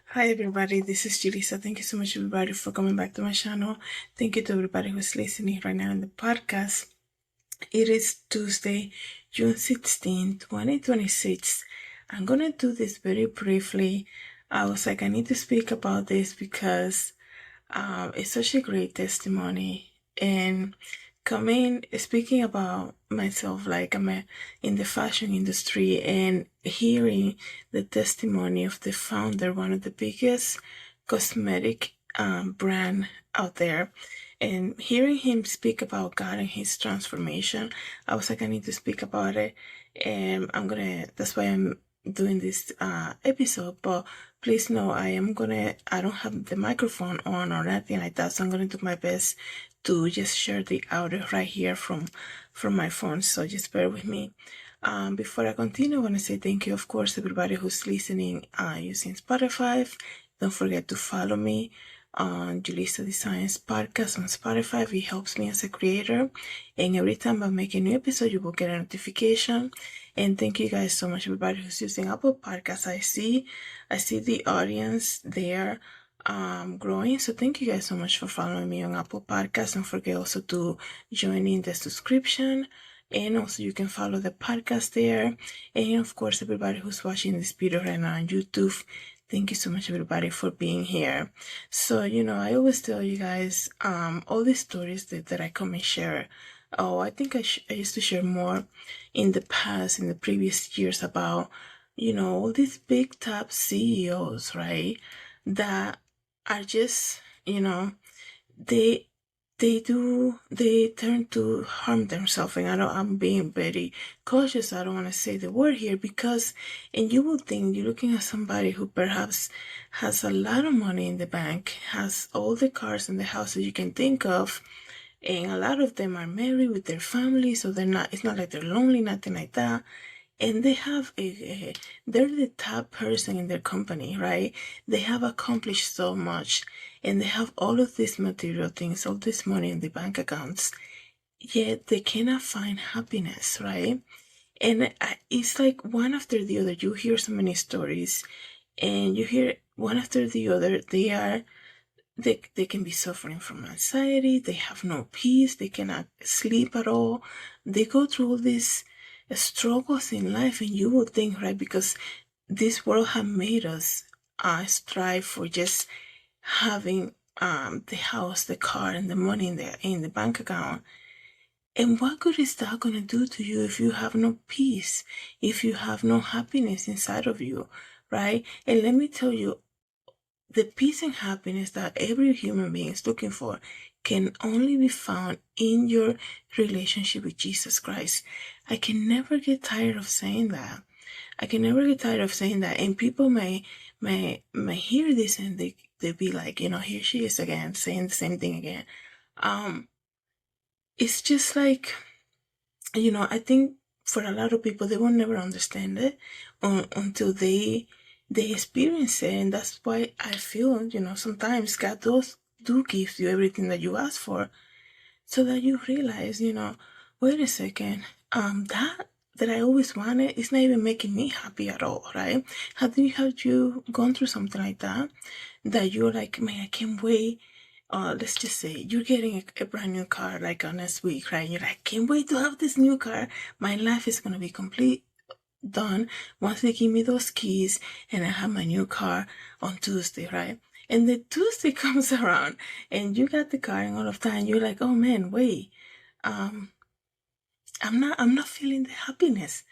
Hi everybody, this is Julissa. Thank you so much everybody for coming back to my channel. Thank you to everybody who's listening right now in the podcast. It is Tuesday, June 16, 2026. I'm gonna do this very briefly. I was like, I need to speak about this because it's such a great testimony. And speaking about myself, like in the fashion industry, and hearing the testimony of the founder, one of the biggest cosmetic brand out there, and hearing him speak about God and his transformation, I was like, I need to speak about it. And that's why I'm doing this episode. But please know I don't have the microphone on or nothing like that, so I'm gonna do my best to just share the audio right here from my phone. So just bear with me. Before I continue, I want to say thank you, of course, everybody who's listening using Spotify. Don't forget to follow me on JulissaDesigns podcast on Spotify. It helps me as a creator, and every time I make a new episode, you will get a notification. And thank you guys so much, everybody who's using Apple Podcasts. I see the audience there growing. So thank you guys so much for following me on Apple Podcasts. Don't forget also to join in the subscription. And also you can follow the podcast there. And of course, everybody who's watching this video right now on YouTube, thank you so much, everybody, for being here. So, I always tell you guys all the stories that I come and share. Oh, I think I used to share more in the past, in the previous years, about, all these big top CEOs, right? That are just, they turn to harm themselves. And I'm being very cautious. I don't want to say the word here because, and you will think you're looking at somebody who perhaps has a lot of money in the bank, has all the cars and the houses you can think of, and a lot of them are married with their family, so it's not like they're lonely, nothing like that. And they have they're the top person in their company, right? They have accomplished so much, and they have all of these material things, all this money in the bank accounts, yet they cannot find happiness, right? And it's like one after the other. You hear so many stories, and you hear one after the other. They can be suffering from anxiety. They have no peace. They cannot sleep at all. They go through all these struggles in life, and you would think, right, because this world has made us strive for just having the house, the car, and the money in the bank account. And what good is that going to do to you if you have no peace, if you have no happiness inside of you, right? And let me tell you, the peace and happiness that every human being is looking for can only be found in your relationship with Jesus Christ. I can never get tired of saying that. And people may hear this and they be like, here she is again, saying the same thing again. It's just like, I think for a lot of people, they will never understand it until they experience it. And that's why I feel, sometimes God do give you everything that you ask for, so that you realize, wait a second, that I always wanted is not even making me happy at all, right? Have you gone through something like that you're like, man, I can't wait? Let's just say you're getting a brand new car like next week, right? You're like, can't wait to have this new car. My life is gonna be complete done once they give me those keys and I have my new car on Tuesday, right? And the Tuesday comes around and you got the car and all of that, and you're like, oh man, wait, I'm not feeling the happiness.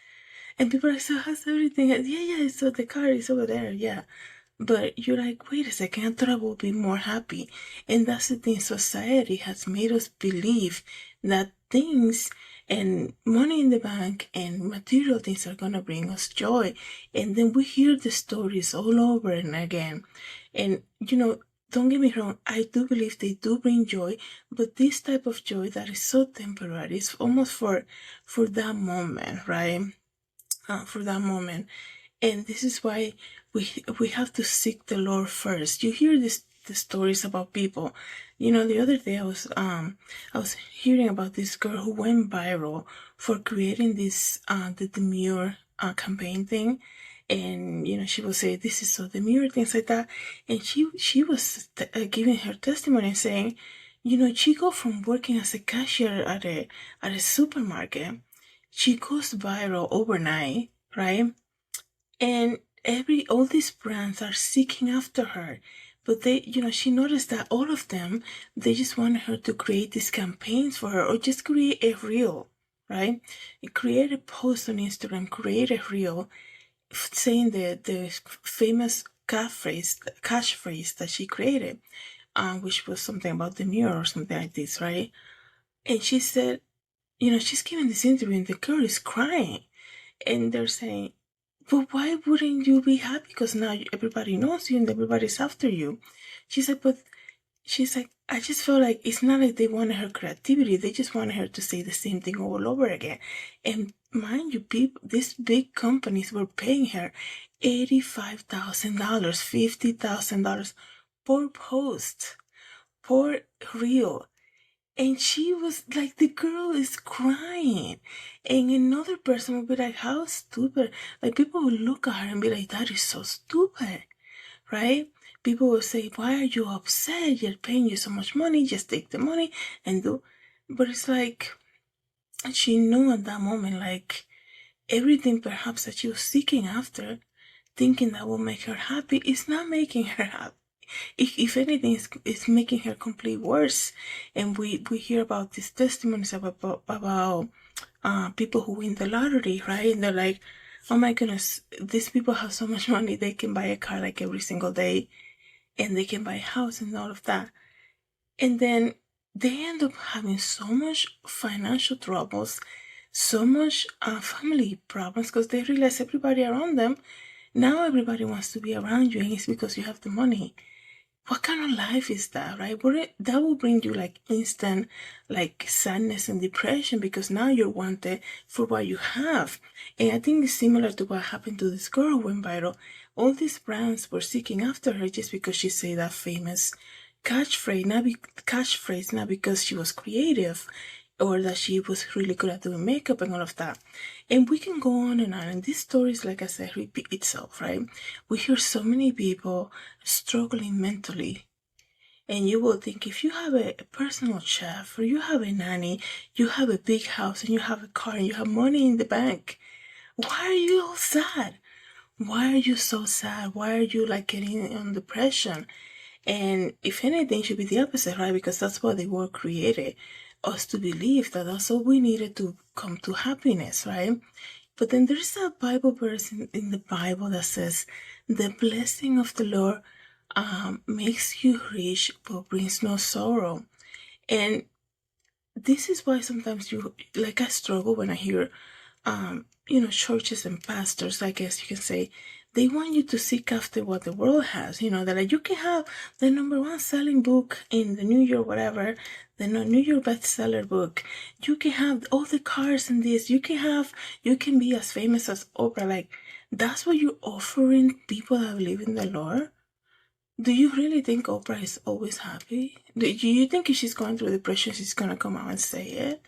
And people are like, so how's everything? Yeah, so the car is over there, yeah. But you're like, wait a second, I thought I would be more happy. And that's the thing, society has made us believe that things and money in the bank and material things are gonna bring us joy. And then we hear the stories all over and again. And don't get me wrong, I do believe they do bring joy, but this type of joy that is so temporary, it's almost for that moment, right? For that moment. And this is why we have to seek the Lord first. You hear the stories about people. The other day I was hearing about this girl who went viral for creating this the demure campaign thing. And she will say, this is so demure, things like that. And she was giving her testimony saying, she go from working as a cashier at a supermarket, she goes viral overnight, right? And all these brands are seeking after her. But they, she noticed that all of them, they just wanted her to create these campaigns for her, or just create a reel, right? Create a post on Instagram, create a reel saying the famous catchphrase that she created, which was something about the mirror or something like this, right? And she said, she's giving this interview and the girl is crying, and they're saying, but why wouldn't you be happy? Because now everybody knows you and everybody's after you. She's like, but she's like, I just feel like it's not like they wanted her creativity. They just wanted her to say the same thing all over again. And mind you, people, these big companies were paying her $85,000, $50,000 per post, per reel. And she was like, the girl is crying. And another person would be like, how stupid. Like, people would look at her and be like, that is so stupid, right? People will say, why are you upset? You're paying you so much money. Just take the money and do. But it's like, she knew at that moment, like, everything perhaps that she was seeking after, thinking that will make her happy, is not making her happy. If anything, it's making her complete worse. And we hear about these testimonies about people who win the lottery, right? And they're like, oh my goodness, these people have so much money, they can buy a car like every single day, and they can buy a house and all of that. And then they end up having so much financial troubles, so much family problems, because they realize everybody around them, now everybody wants to be around you, and it's because you have the money. What kind of life is that, right? That will bring you like instant like sadness and depression, because now you're wanted for what you have. And I think it's similar to what happened to this girl who went viral. All these brands were seeking after her just because she said that famous catchphrase, not because she was creative or that she was really good at doing makeup and all of that. And we can go on. And these stories, like I said, repeat itself, right? We hear so many people struggling mentally. And you will think, if you have a personal chef, or you have a nanny, you have a big house, and you have a car, and you have money in the bank, why are you all sad? Why are you so sad? Why are you like getting on depression? And if anything, it should be the opposite, right? Because that's what the world created us to believe, that that's all we needed to come to happiness, right? But then there's a Bible verse in the Bible that says, the blessing of the Lord makes you rich but brings no sorrow. And this is why sometimes I struggle when I hear churches and pastors, I guess you can say, they want you to seek after what the world has. That like, you can have the #1 selling book in the New York whatever, the New York bestseller book. You can have all the cars and this. You can be as famous as Oprah. Like, that's what you're offering people that believe in the Lord? Do you really think Oprah is always happy? Do you think if she's going through depression, she's gonna come out and say it?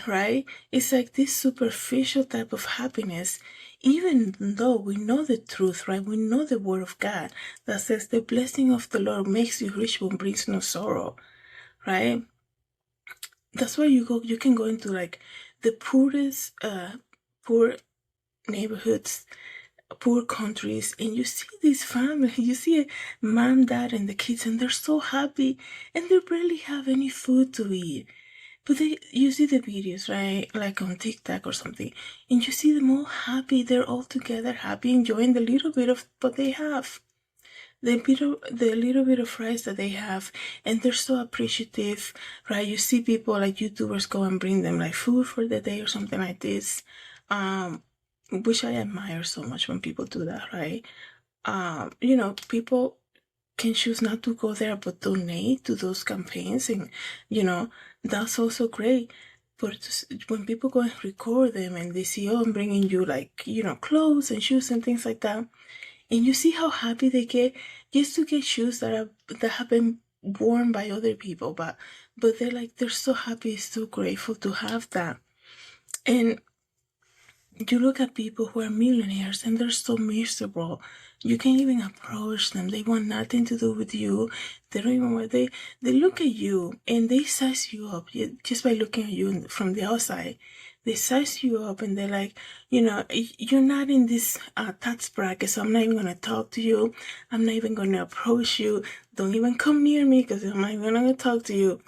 Right? It's like this superficial type of happiness, even though we know the truth, right? We know the word of God that says the blessing of the Lord makes you rich but brings no sorrow, right? That's why you can go into like the poor neighborhoods, poor countries, and you see this family, you see a mom, dad, and the kids, and they're so happy, and they barely have any food to eat. But you see the videos, right? Like on TikTok or something, and you see them all happy. They're all together, happy, enjoying the little bit of what they have, the little bit of rice that they have, and they're so appreciative, right? You see people like YouTubers go and bring them like food for the day or something like this, which I admire so much when people do that, right? People can choose not to go there but donate to those campaigns, and that's also great. But when people go and record them and they see, oh, I'm bringing you like clothes and shoes and things like that, and you see how happy they get just to get shoes that have been worn by other people, but they're so happy, so grateful to have that. And You look at people who are millionaires and they're so miserable. You can't even approach them. They want nothing to do with you. They don't even want, they look at you and they size you up just by looking at you from the outside. They size you up and they're like, you're not in this tax bracket, so I'm not even going to talk to you. I'm not even going to approach you. Don't even come near me because I'm not even going to talk to you.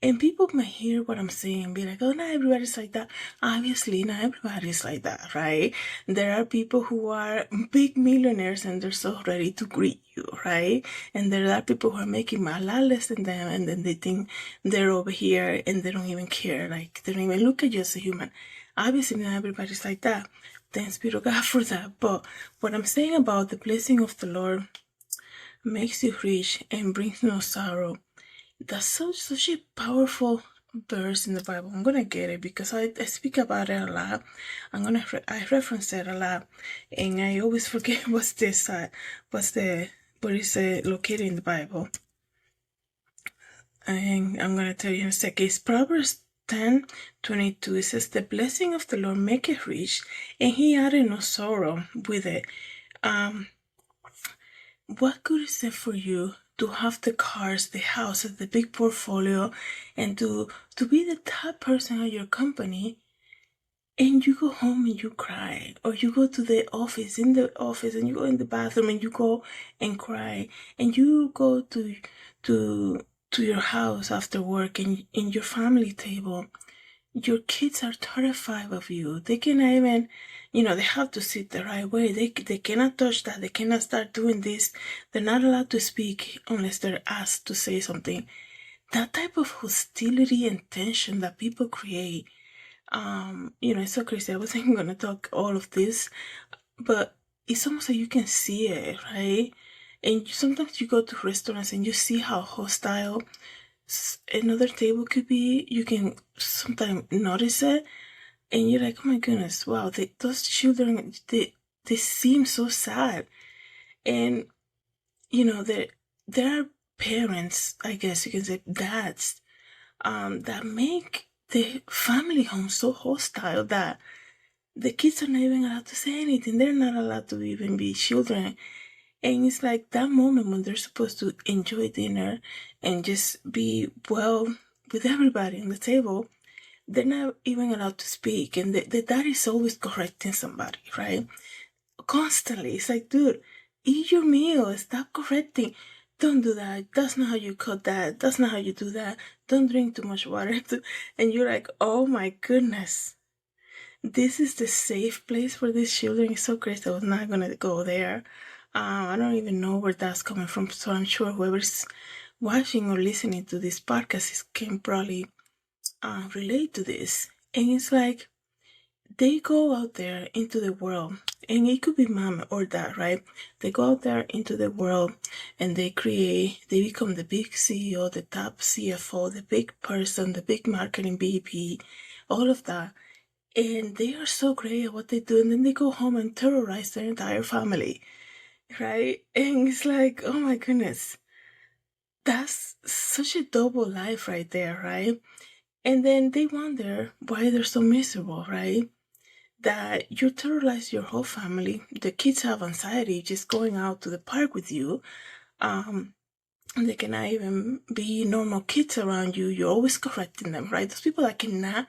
And people might hear what I'm saying and be like, oh, not everybody's like that. Obviously, not everybody's like that, right? There are people who are big millionaires and they're so ready to greet you, right? And there are people who are making a lot less than them and then they think they're over here and they don't even care. Like, they don't even look at you as a human. Obviously, not everybody's like that. Thanks be to God for that. But what I'm saying about the blessing of the Lord makes you rich and brings no sorrow. That's such a powerful verse in the Bible. I'm gonna get it because I speak about it a lot. I reference it a lot, and I always forget where it's located in the Bible. And I'm gonna tell you in a second. It's Proverbs 10:22. It says, "The blessing of the Lord maketh rich, and He added no sorrow with it." What good is it for you to have the cars, the houses, the big portfolio, and to be the top person at your company, and you go home and you cry, or you go to the office, and you go in the bathroom and you go and cry, and you go to your house after work and in your family table, your kids are terrified of you. They cannot even, they have to sit the right way. They cannot touch that. They cannot start doing this. They're not allowed to speak unless they're asked to say something. That type of hostility and tension that people create, it's so crazy. I wasn't even going to talk all of this, but it's almost like you can see it, right? And sometimes you go to restaurants and you see how hostile another table could be. You can sometimes notice it and you're like, oh my goodness, wow, those children, they seem so sad. And there are parents, I guess you can say dads, that make the family home so hostile that the kids are not even allowed to say anything. They're not allowed to even be children. And it's like that moment when they're supposed to enjoy dinner and just be well with everybody on the table, they're not even allowed to speak. And the dad is always correcting somebody, right? Constantly. It's like, dude, eat your meal. Stop correcting. Don't do that. That's not how you cut that. That's not how you do that. Don't drink too much water. And you're like, oh my goodness. This is the safe place for these children. It's so crazy. I was not going to go there. I don't even know where that's coming from. So I'm sure whoever's watching or listening to this podcast can probably relate to this. And it's like they go out there into the world, and it could be mom or dad, right? They go out there into the world and they become the big CEO, the top CFO, the big person, the big marketing VP, all of that. And they are so great at what they do, and then they go home and terrorize their entire family, right? And it's like, oh my goodness, that's such a double life right there, right? And then they wonder why they're so miserable, right? That you terrorize your whole family. The kids have anxiety just going out to the park with you. They cannot even be normal kids around you. You're always correcting them, right? Those people that cannot,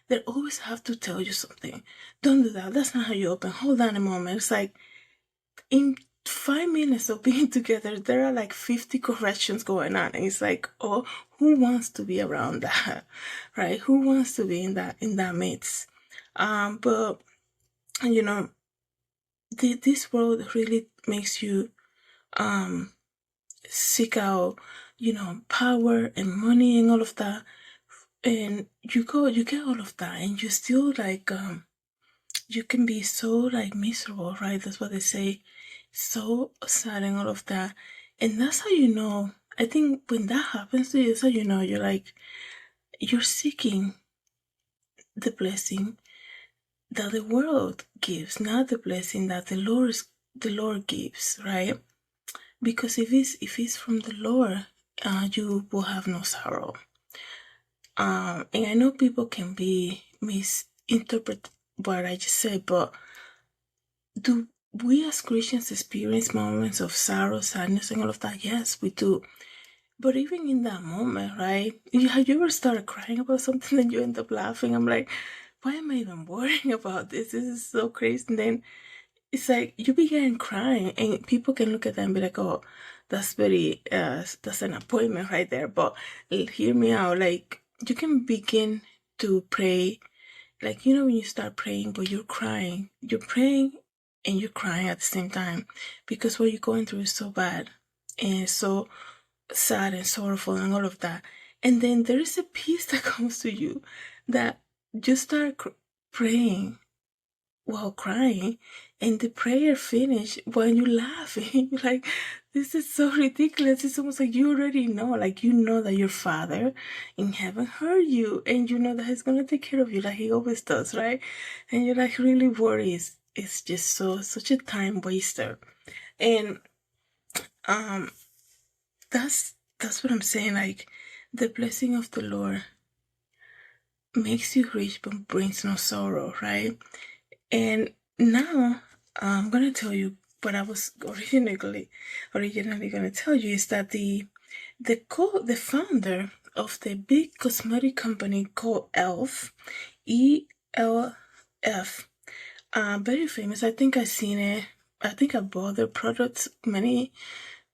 they always have to tell you something. Don't do that. That's not how you open. Hold on a moment. It's like in 5 minutes of being together, there are like 50 corrections going on. And it's like, oh, who wants to be around that, right? Who wants to be in that midst? But this world really makes you seek out, power and money and all of that. And you get all of that, and you still like you can be so like miserable, right? That's what they say, so sad and all of that. And that's how you know. I think when that happens to you, that's how you know you're seeking the blessing that the world gives, not the blessing that the Lord gives, right? Because if it's from the Lord, you will have no sorrow. And I know people can be misinterpret what I just said, but do we as Christians experience moments of sorrow, sadness, and all of that? Yes, we do. But even in that moment, right? Have you ever started crying about something and you end up laughing? I'm like, why am I even worrying about this? This is so crazy. And then it's like you begin crying, and people can look at that and be like, oh, that's that's an appointment right there. But hear me out. Like, you can begin to pray, like, when you start praying, but you're praying and you're crying at the same time because what you're going through is so bad and so sad and sorrowful and all of that. And then there is a peace that comes to you that you start praying while crying, and the prayer finish while you laughing. You're like, this is so ridiculous. It's almost like you already know, like you know that your Father in heaven heard you, and you know that He's gonna take care of you like He always does, right? And you're like really worried. It's just such a time waster. And that's what I'm saying. Like, the blessing of the Lord makes you rich but brings no sorrow, right? And now I'm gonna tell you what I was originally gonna tell you is that the founder of the big cosmetic company called E.L.F, E.L.F, very famous. I think I've seen it. I think I bought their products many,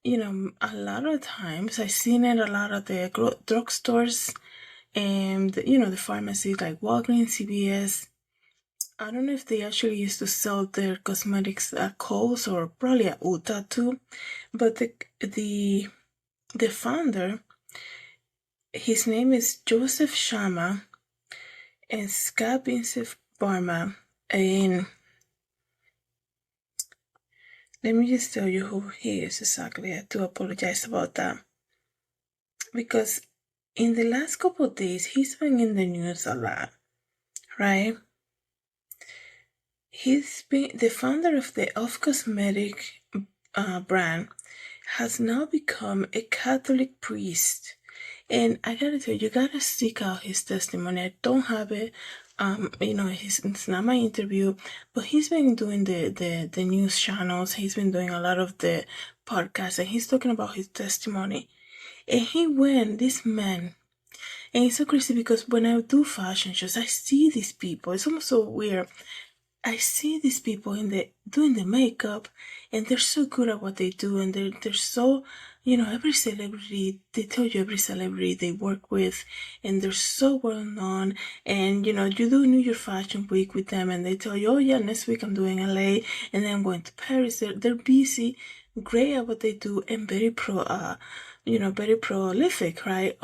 a lot of times. I've seen it a lot at the drugstores and the pharmacies like Walgreens, CVS. I don't know if they actually used to sell their cosmetics at Kohl's or probably at Ulta too, but the founder, his name is Joseph Sharma and Scott Vincent Borba, and let me just tell you who he is exactly. I do apologize about that because in the last couple of days he's been in the news a lot, right? He's been the founder of the E.L.F cosmetic brand, has now become a Catholic priest. And I gotta tell you, you gotta seek out his testimony. I don't have it. It's not my interview, but he's been doing the news channels. He's been doing a lot of the podcasts, and he's talking about his testimony. And this man, and it's so crazy because when I do fashion shows, I see these people. It's almost so weird. I see these people doing the makeup, and they're so good at what they do, and they're so, every celebrity, they tell you every celebrity they work with, and they're so well known, and you do New York Fashion Week with them, and they tell you, oh yeah, next week I'm doing LA, and then I'm going to Paris. They're busy, great at what they do, and very very prolific, right?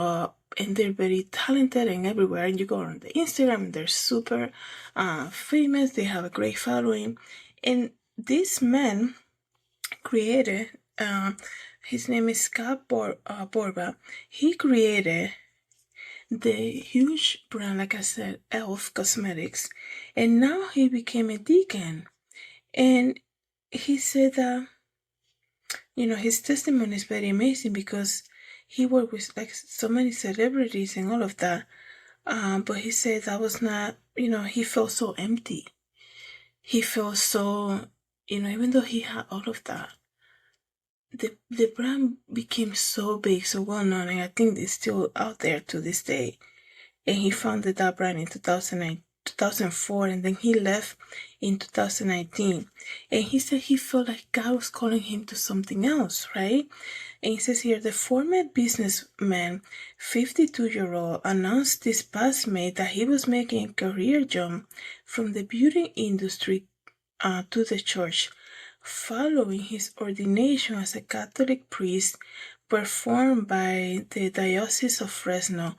And they're very talented and everywhere. And you go on the Instagram, and they're super famous. They have a great following. And this man created, his name is Scott Borba. He created the huge brand, like I said, E.L.F Cosmetics. And now he became a deacon. And he said that, his testimony is very amazing because he worked with like so many celebrities and all of that. But he said that was not, he felt so empty. He felt so, even though he had all of that, the brand became so big, so well known, and I think it's still out there to this day. And he founded that brand in 2004, and then he left in 2019. And he said he felt like God was calling him to something else, right? And he says here, the former businessman, 52-year-old, announced this past May that he was making a career jump from the beauty industry to the church, following his ordination as a Catholic priest performed by the Diocese of Fresno,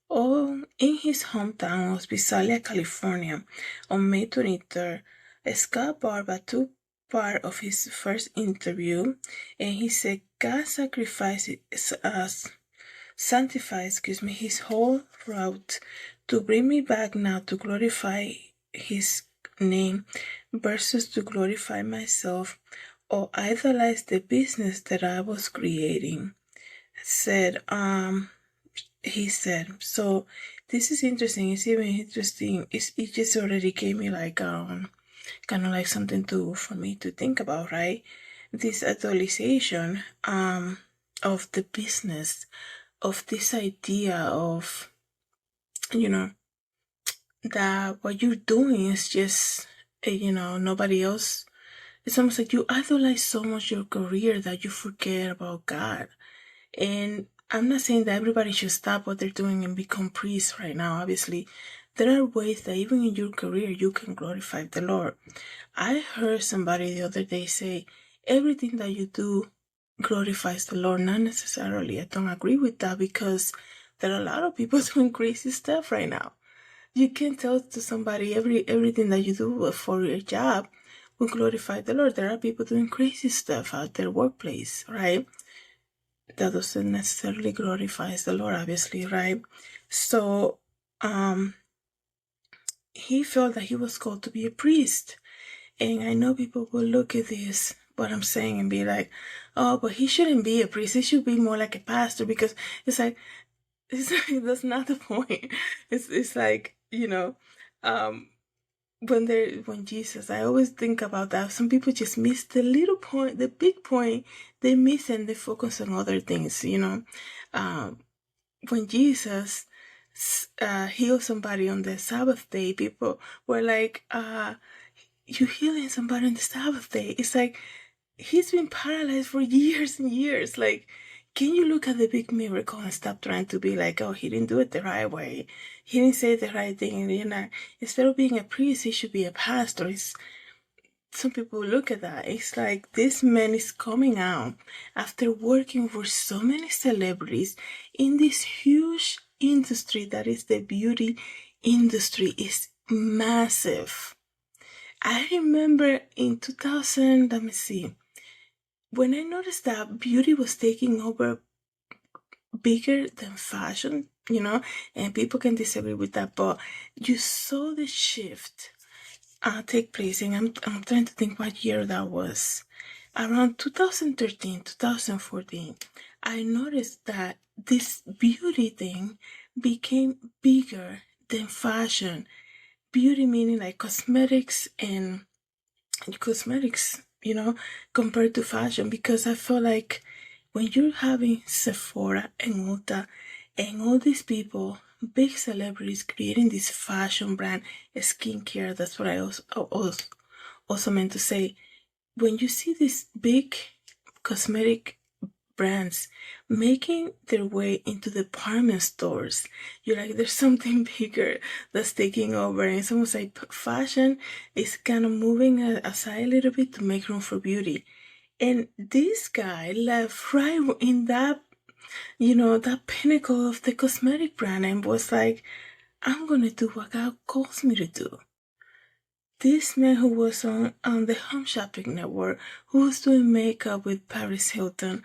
all in his hometown of Visalia, California, on May 23rd. Scott Barba took part of his first interview, and he said God sanctifies his whole route to bring me back now to glorify his name versus to glorify myself or idolize the business that I was creating. He said, so this is interesting. It's even interesting. It just already gave me like kind of like something to for me to think about, right? This actualization of the business, of this idea of, you know, that what you're doing is just, nobody else. It's almost like you idolize so much your career that you forget about God. And I'm not saying that everybody should stop what they're doing and become priests right now. Obviously, there are ways that even in your career you can glorify the Lord. I heard somebody the other day say, everything that you do glorifies the Lord. Not necessarily. I don't agree with that, because there are a lot of people doing crazy stuff right now. You can tell to somebody everything that you do for your job will glorify the Lord. There are people doing crazy stuff at their workplace, right? That doesn't necessarily glorifies the Lord, obviously, right? So he felt that he was called to be a priest. And I know people will look at this, what I'm saying, and be like, oh, but he shouldn't be a priest. He should be more like a pastor, because it's like, that's not the point. It's like, when Jesus, I always think about that. Some people just miss the little point, the big point they miss, and they focus on other things, when Jesus healed somebody on the Sabbath day, people were like, you healing somebody on the Sabbath day. It's like, he's been paralyzed for years and years. Like, can you look at the big miracle and stop trying to be like, oh, he didn't do it the right way. He didn't say the right thing. And, instead of being a priest, he should be a pastor. Some people look at that. It's like, this man is coming out after working for so many celebrities in this huge industry that is the beauty industry. Is massive. I remember in 2000, let me see, when I noticed that beauty was taking over bigger than fashion, and people can disagree with that, but you saw the shift take place, and I'm trying to think what year that was. Around 2013, 2014, I noticed that this beauty thing became bigger than fashion. Beauty meaning like cosmetics and cosmetics, compared to fashion, because I feel like when you're having Sephora and Ulta and all these people, big celebrities creating this fashion brand, skincare, that's what I also meant to say. When you see these big cosmetic brands making their way into department stores, you're like, there's something bigger that's taking over, and it's almost like fashion is kind of moving aside a little bit to make room for beauty. And this guy left right in that, that pinnacle of the cosmetic brand, and was like, I'm gonna do what God calls me to do. This man who was on the Home Shopping Network, who was doing makeup with Paris Hilton,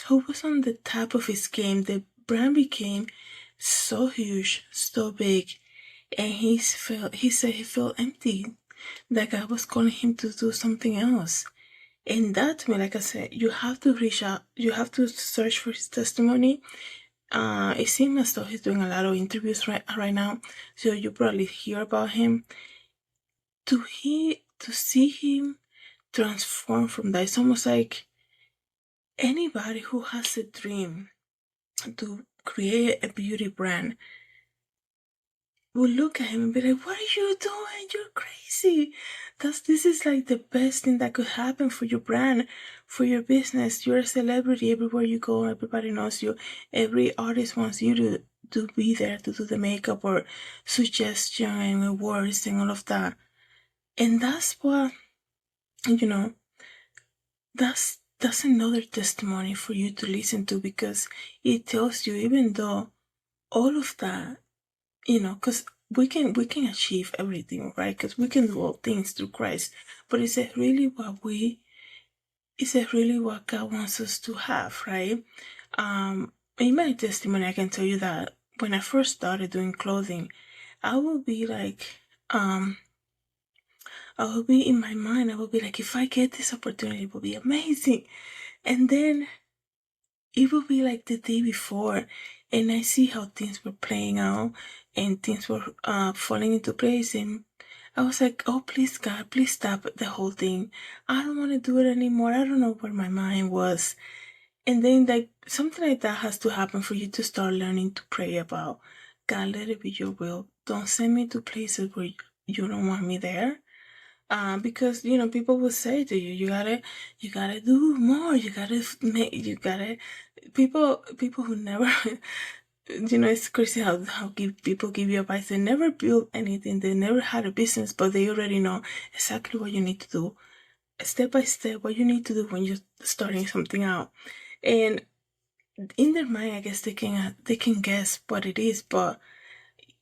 who was on the top of his game, the brand became so huge, so big, and he said he felt empty, that God was calling him to do something else. And that, to me, like I said, you have to reach out, you have to search for his testimony. It seems as though he's doing a lot of interviews right now, so you probably hear about him. To see him transform from that, it's almost like anybody who has a dream to create a beauty brand will look at him and be like, what are you doing? You're crazy. This is like the best thing that could happen for your brand, for your business. You're a celebrity everywhere you go. Everybody knows you. Every artist wants you to be there to do the makeup or suggestion and words and all of that. And that's what, that's another testimony for you to listen to, because it tells you, even though all of that, because we can achieve everything, right? Because we can do all things through Christ. But is it really what God wants us to have, right? In my testimony, I can tell you that when I first started doing clothing, I would be like, I will be in my mind, I will be like, if I get this opportunity, it will be amazing. And then it will be like the day before, and I see how things were playing out and things were falling into place, and I was like, oh, please, God, please stop the whole thing. I don't want to do it anymore. I don't know where my mind was. And then, like, something like that has to happen for you to start learning to pray about, God, let it be your will. Don't send me to places where you don't want me there. Because people will say to you, you gotta do more. You gotta. People who never, it's crazy how people give you advice. They never built anything. They never had a business, but they already know exactly what you need to do, step by step, what you need to do when you're starting something out. And in their mind, I guess they can guess what it is, but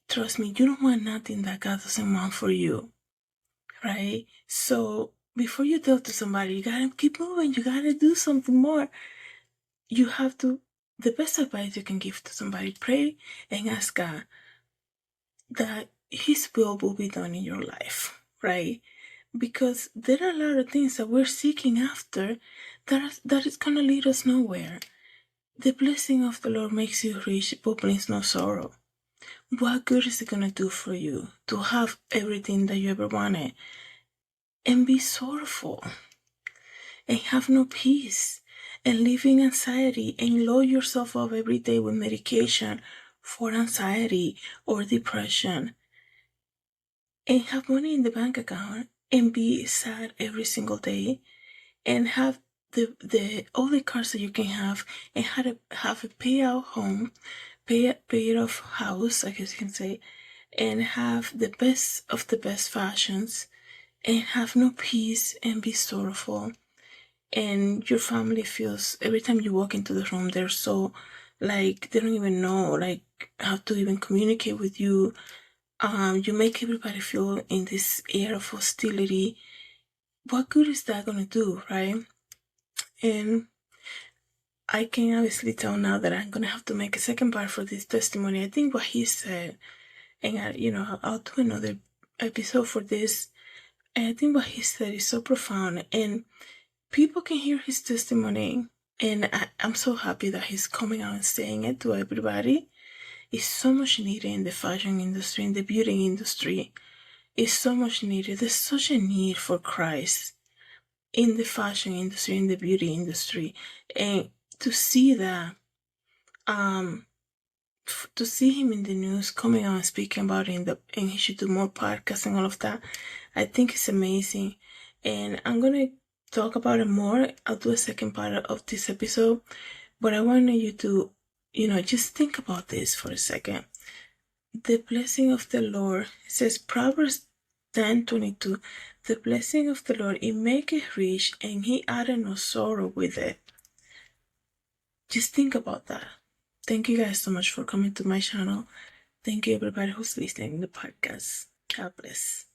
trust me, you don't want nothing that God doesn't want for you, right? So before you tell to somebody, you gotta keep moving. You gotta do something more. You have to. The best advice you can give to somebody: pray and ask God that His will be done in your life, right? Because there are a lot of things that we're seeking after that is gonna lead us nowhere. The blessing of the Lord makes you rich, but brings no sorrow. What good is it gonna do for you to have everything that you ever wanted and be sorrowful and have no peace and live in anxiety and load yourself up every day with medication for anxiety or depression and have money in the bank account and be sad every single day and have the all the cars that you can have and have a payout home, paid off house, I guess you can say, and have the best of the best fashions and have no peace and be sorrowful. And your family feels every time you walk into the room, they're so like they don't even know like how to even communicate with you. You make everybody feel in this air of hostility. What good is that gonna do, right? And I can obviously tell now that I'm gonna have to make a second part for this testimony. I think what he said, and I'll do another episode for this. And I think what he said is so profound, and people can hear his testimony. And I'm so happy that he's coming out and saying it to everybody. It's so much needed in the fashion industry, in the beauty industry. It's so much needed. There's such a need for Christ in the fashion industry, in the beauty industry, and to see that, to see him in the news coming out and speaking about it, and he should do more podcasts and all of that, I think it's amazing. And I'm gonna talk about it more. I'll do a second part of this episode, but I wanted you to, just think about this for a second. The blessing of the Lord, it says Proverbs 10:22, the blessing of the Lord, it maketh rich, and he added no sorrow with it. Just think about that. Thank you guys so much for coming to my channel. Thank you everybody who's listening to the podcast. God bless.